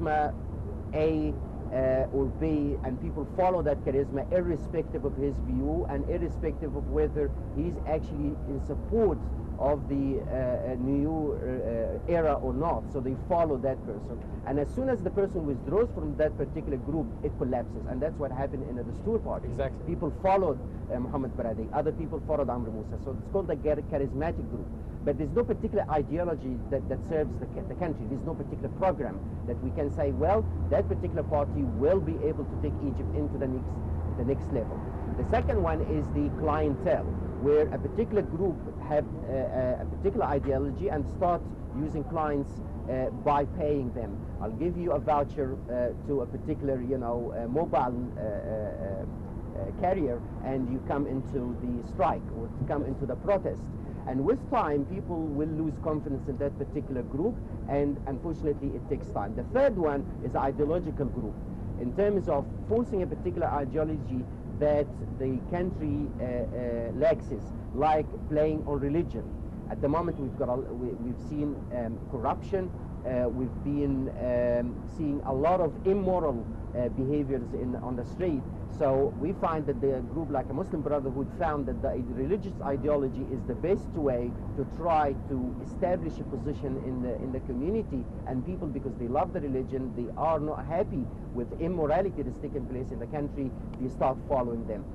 charisma A or B, and people follow that charisma irrespective of his view and irrespective of whether he's actually in support of the new era or not. So they follow that person, and as soon as the person withdraws from that particular group, it collapses. And that's what happened in the Dastoor party. Exactly. People followed Muhammad Baradi, other people followed Amr Musa, so it's called the charismatic group. But there's no particular ideology that serves the country. There's no particular program that we can say, well, that particular party will be able to take Egypt into the next level. The second one is the clientele, where a particular group have a particular ideology and start using clients by paying them. I'll give you a voucher to a particular, mobile carrier, and you come into the strike or to come into the protest. And with time, people will lose confidence in that particular group, and unfortunately, it takes time. The third one is the ideological group, in terms of forcing a particular ideology that the country laxes, like playing on religion. At the moment, we've seen corruption. We've been seeing a lot of immoral behaviors on the street. So we find that the group like a Muslim Brotherhood found that the religious ideology is the best way to try to establish a position in the community, and people, because they love the religion, they are not happy with immorality that's taking place in the country, they start following them.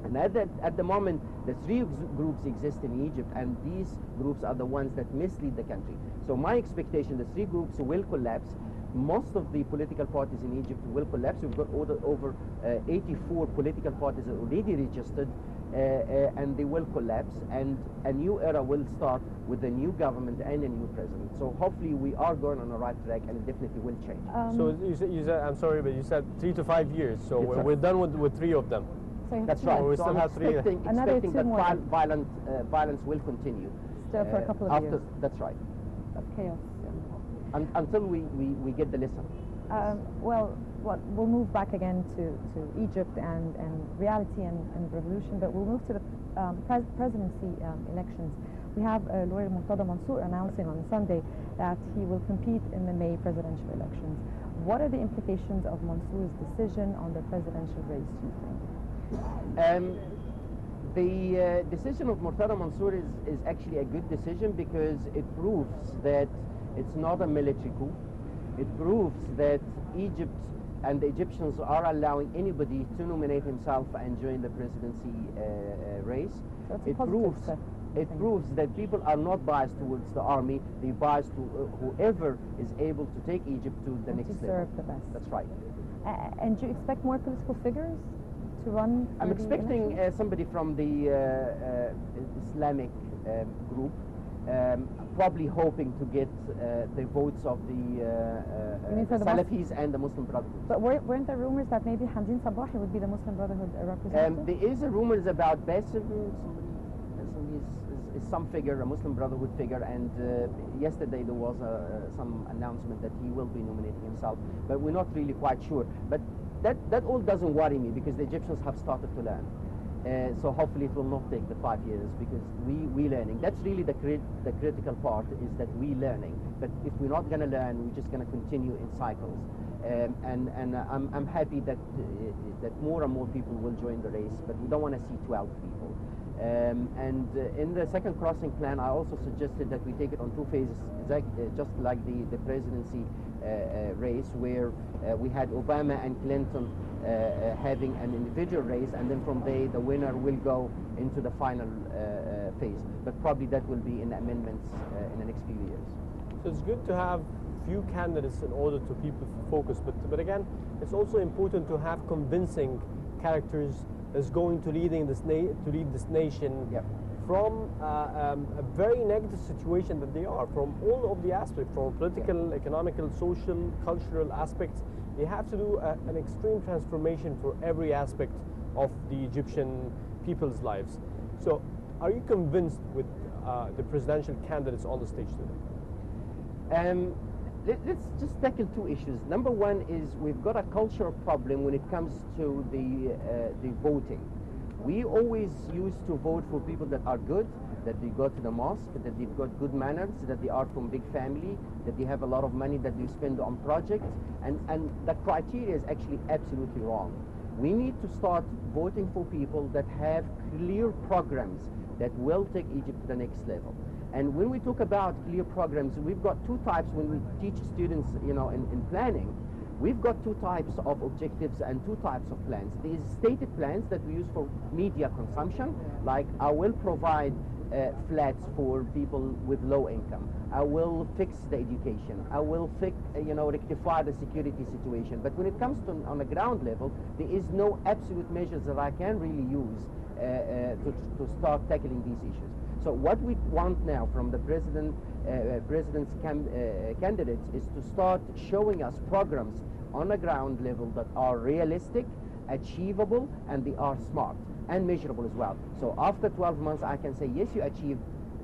And at the moment, the three groups exist in Egypt, and these groups are the ones that mislead the country. So my expectation, the three groups will collapse. Most of the political parties in Egypt will collapse. We've got over 84 political parties already registered, and they will collapse, and a new era will start with a new government and a new president. So hopefully we are going on the right track, and it definitely will change. So you said, I'm sorry, but you said 3 to 5 years, so we're done with 3 of them. So that's right. We so still I'm have 3. expecting that violence will continue. Still for a couple of years. That's right. Of chaos. Until we get the lesson. We'll move back again to Egypt and reality and revolution, but we'll move to the presidency elections. We have lawyer Murtada Mansour announcing on Sunday that he will compete in the May presidential elections. What are the implications of Mansour's decision on the presidential race, do you think? The decision of Murtada Mansour is actually a good decision, because it proves that it's not a military coup. It proves that Egypt and the Egyptians are allowing anybody to nominate himself and join the presidency race. So it proves that people are not biased towards the army. They're biased to whoever is able to take Egypt to the next level. Serve the best. That's right. And do you expect more political figures to run? I'm expecting somebody from the Islamic group. Probably hoping to get the votes of the Salafis and the Muslim Brotherhood. But weren't there rumors that maybe Hamdin Sabahi would be the Muslim Brotherhood representative? There is rumors about Bassem, some figure, a Muslim Brotherhood figure, and yesterday there was some announcement that he will be nominating himself, but we're not really quite sure. But that all doesn't worry me, because the Egyptians have started to learn. So hopefully it will not take the 5 years, because we learning. That's really the critical part, is that we learning. But if we're not going to learn, we're just going to continue in cycles. And I'm happy that more and more people will join the race, but we don't want to see 12 people. In the second crossing plan, I also suggested that we take it on 2 phases, just like the presidency race, where we had Obama and Clinton having an individual race, and then from there the winner will go into the final phase. But probably that will be in amendments in the next few years. So it's good to have few candidates in order to people focus, but again, it's also important to have convincing characters that's going to lead this nation. Yep. From a very negative situation that they are, from all of the aspects, from political, economical, social, cultural aspects. They have to do an extreme transformation for every aspect of the Egyptian people's lives. So are you convinced with the presidential candidates on the stage today? Let's just tackle 2 issues. Number one is we've got a cultural problem when it comes to the voting. We always used to vote for people that are good, that they go to the mosque, that they've got good manners, that they are from big family, that they have a lot of money that they spend on projects, and the criteria is actually absolutely wrong. We need to start voting for people that have clear programs that will take Egypt to the next level. And when we talk about clear programs, we've got two types when we teach students, in planning. We've got two types of objectives and two types of plans. These stated plans that we use for media consumption, like I will provide flats for people with low income. I will fix the education. I will rectify the security situation. But when it comes to on the ground level, there is no absolute measures that I can really use to start tackling these issues. So what we want now from the president's candidates is to start showing us programs on the ground level that are realistic, achievable, and they are smart and measurable as well. So after 12 months, I can say, yes, you achieved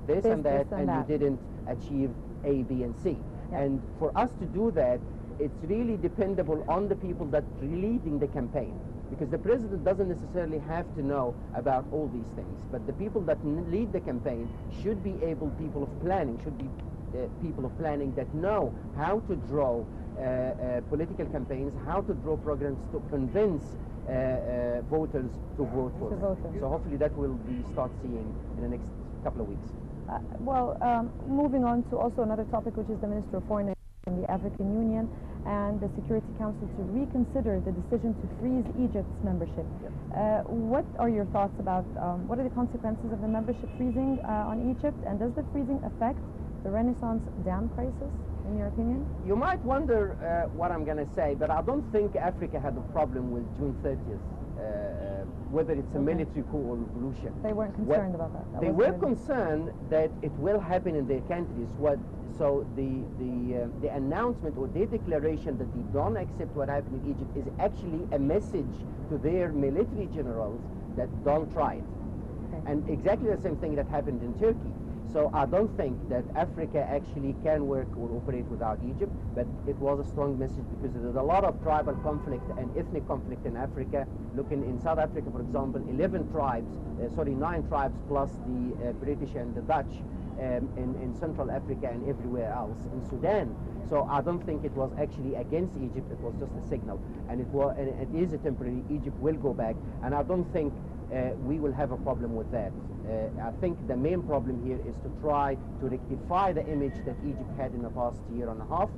this and that, and you didn't achieve A, B, and C. Yeah. And for us to do that, it's really dependable on the people that are leading the campaign. Because the president doesn't necessarily have to know about all these things, but the people that lead the campaign should be people of planning, people of planning that know how to draw political campaigns, how to draw programs to convince voters to vote for them. So hopefully that will be start seeing in the next couple of weeks. Moving on to also another topic, which is the Minister of Foreign Affairs in the African Union and the Security Council to reconsider the decision to freeze Egypt's membership. Yep. What are your thoughts about, what are the consequences of the membership freezing on Egypt, and does the freezing affect the Renaissance dam crisis, in your opinion? You might wonder what I'm going to say, but I don't think Africa had a problem with June 30th, whether it's a military coup or revolution. They weren't concerned about that. They were concerned that it will happen in their countries. So the announcement or their declaration that they don't accept what happened in Egypt is actually a message to their military generals that don't try it. Okay. And exactly the same thing that happened in Turkey. So I don't think that Africa actually can work or operate without Egypt, but it was a strong message because there's a lot of tribal conflict and ethnic conflict in Africa. Looking in South Africa, for example, 9 tribes plus the British and the Dutch in Central Africa and everywhere else, in Sudan. So I don't think it was actually against Egypt, it was just a signal. And it is a temporary, Egypt will go back, and I don't think we will have a problem with that. I think the main problem here is to try to rectify the image that Egypt had in the past year and a half,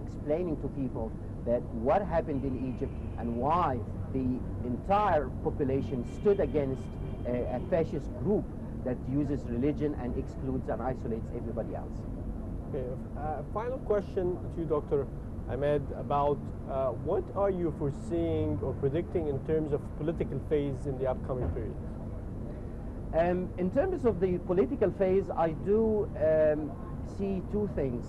explaining to people that what happened in Egypt and why the entire population stood against a fascist group that uses religion and excludes and isolates everybody else. Okay, final question to you, Dr. Emad, about what are you foreseeing or predicting in terms of political phase in the upcoming period? In terms of the political phase, I do see two things.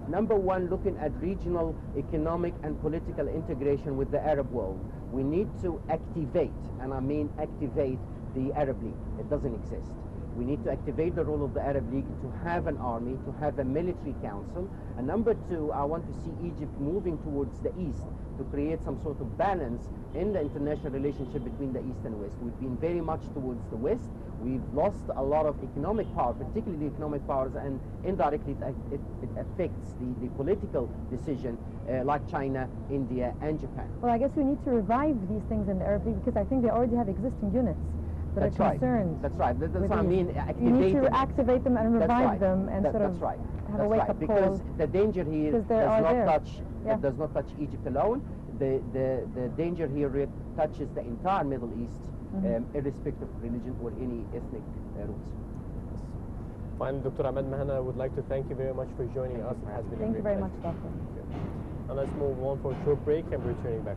Number one, looking at regional economic and political integration with the Arab world. We need to activate, and I mean activate, the Arab League. It doesn't exist. We need to activate the role of the Arab League to have an army, to have a military council. And number two, I want to see Egypt moving towards the east to create some sort of balance in the international relationship between the east and west. We've been very much towards the west. We've lost a lot of economic power, particularly the economic powers, and indirectly it affects the political decision like China, India, and Japan. Well, I guess we need to revive these things in the Arab League because I think they already have existing units that are concerned. That's right. That's what I mean. You need to activate them and revive them and sort of have a wake-up call. Because the danger here does not touch Egypt alone. The danger here touches the entire Middle East, irrespective of religion or any ethnic roots. Finally, Dr. Emad Mahnaa, I would like to thank you very much for joining us. It has been Thank you very much, Doctor. And let's move on for a short break and returning back.